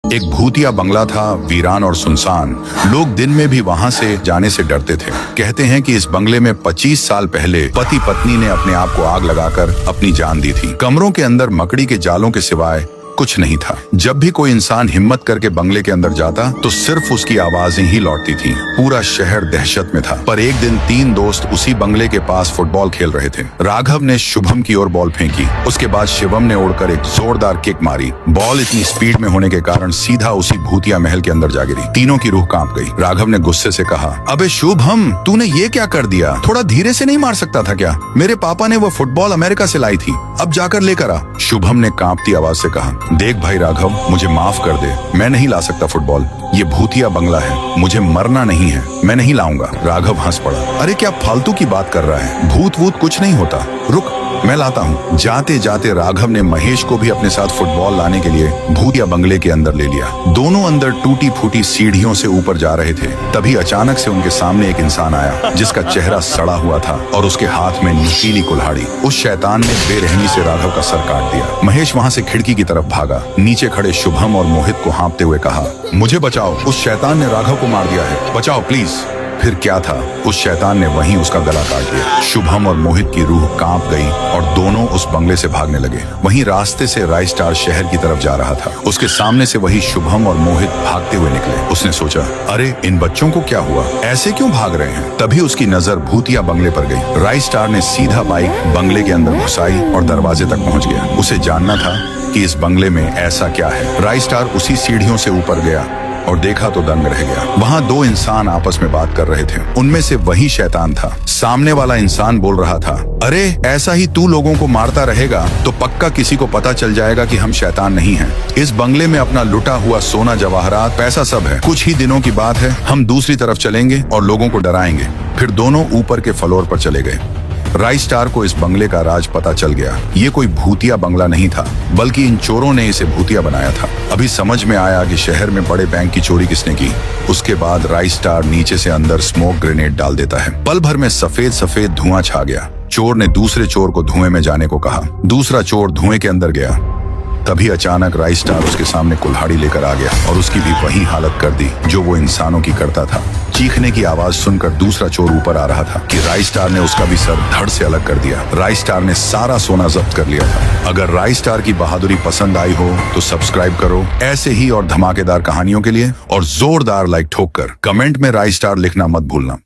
एक भूतिया बंगला था, वीरान और सुनसान। लोग दिन में भी वहां से जाने से डरते थे। कहते हैं कि इस बंगले में 25 साल पहले पति पत्नी ने अपने आप को आग लगाकर अपनी जान दी थी। कमरों के अंदर मकड़ी के जालों के सिवाय कुछ नहीं था। जब भी कोई इंसान हिम्मत करके बंगले के अंदर जाता तो सिर्फ उसकी आवाजें ही लौटती थी। पूरा शहर दहशत में था। पर एक दिन 3 दोस्त उसी बंगले के पास फुटबॉल खेल रहे थे। राघव ने शुभम की ओर बॉल फेंकी। उसके बाद शिवम ने उड़कर एक जोरदार किक मारी। बॉल इतनी स्पीड में होने के कारण सीधा उसी भूतिया महल के अंदर जा गिरी। तीनों की रूह कांप गई। राघव ने गुस्से से कहा, अबे शुभम, तूने ये क्या कर दिया? थोड़ा धीरे से नहीं मार सकता था क्या? मेरे पापा ने वो फुटबॉल अमेरिका से लाई थी, अब जाकर लेकर आ। शुभम ने कांपती आवाज से कहा, देख भाई राघव, मुझे माफ कर दे, मैं नहीं ला सकता फुटबॉल। ये भूतिया बंगला है, मुझे मरना नहीं है, मैं नहीं लाऊंगा। राघव हंस पड़ा, अरे क्या फालतू की बात कर रहा है? भूत वूत कुछ नहीं होता, रुक मैं लाता हूँ। जाते जाते राघव ने महेश को भी अपने साथ फुटबॉल लाने के लिए भूतिया बंगले के अंदर ले लिया। दोनों अंदर टूटी फूटी सीढ़ियों से ऊपर जा रहे थे। तभी अचानक से उनके सामने एक इंसान आया जिसका चेहरा सड़ा हुआ था और उसके हाथ में नुकीली कुल्हाड़ी। उस शैतान ने बेरहमी से राघव का सर काट दिया। महेश वहाँ से खिड़की की तरफ भागा। नीचे खड़े शुभम और मोहित को हाँफते हुए कहा, मुझे बचाओ, उस शैतान ने राघव को मार दिया है, बचाओ प्लीज। फिर क्या था, उस शैतान ने वहीं उसका गला काट दिया। शुभम और मोहित की रूह कांप गई और दोनों उस बंगले से भागने लगे। वहीं रास्ते से राय स्टार शहर की तरफ जा रहा था। उसके सामने से वही शुभम और मोहित भागते हुए निकले। उसने सोचा, अरे इन बच्चों को क्या हुआ, ऐसे क्यों भाग रहे हैं? तभी उसकी नजर भूतिया बंगले पर गई। राय स्टार ने सीधा बाइक बंगले के अंदर घुसाई और दरवाजे तक पहुंच गया। उसे जानना था कि इस बंगले में ऐसा क्या है। राय स्टार उसी सीढ़ियों से ऊपर गया और देखा तो दंग रह गया। वहाँ 2 इंसान आपस में बात कर रहे थे। उनमें से वही शैतान था। सामने वाला इंसान बोल रहा था, अरे ऐसा ही तू लोगों को मारता रहेगा तो पक्का किसी को पता चल जाएगा कि हम शैतान नहीं हैं। इस बंगले में अपना लुटा हुआ सोना, जवाहरात, पैसा सब है। कुछ ही दिनों की बात है, हम दूसरी तरफ चलेंगे और लोगों को डराएंगे। फिर दोनों ऊपर के फ्लोर पर चले गए। राय स्टार को इस बंगले का राज पता चल गया। ये कोई भूतिया बंगला नहीं था, बल्कि इन चोरों ने इसे भूतिया बनाया था। अभी समझ में आया कि शहर में बड़े बैंक की चोरी किसने की। उसके बाद राय स्टार नीचे से अंदर स्मोक ग्रेनेड डाल देता है। पल भर में सफेद सफेद धुआं छा गया। चोर ने दूसरे चोर को धुएं में जाने को कहा। दूसरा चोर धुएं के अंदर गया। तभी अचानक राय स्टार उसके सामने कुल्हाड़ी लेकर आ गया और उसकी भी वही हालत कर दी जो वो इंसानों की करता था। चीखने की आवाज सुनकर दूसरा चोर ऊपर आ रहा था कि राय स्टार ने उसका भी सर धड़ से अलग कर दिया। राय स्टार ने सारा सोना जब्त कर लिया था। अगर राय स्टार की बहादुरी पसंद आई हो तो सब्सक्राइब करो ऐसे ही और धमाकेदार कहानियों के लिए, और जोरदार लाइक ठोक कर कमेंट में राय स्टार लिखना मत भूलना।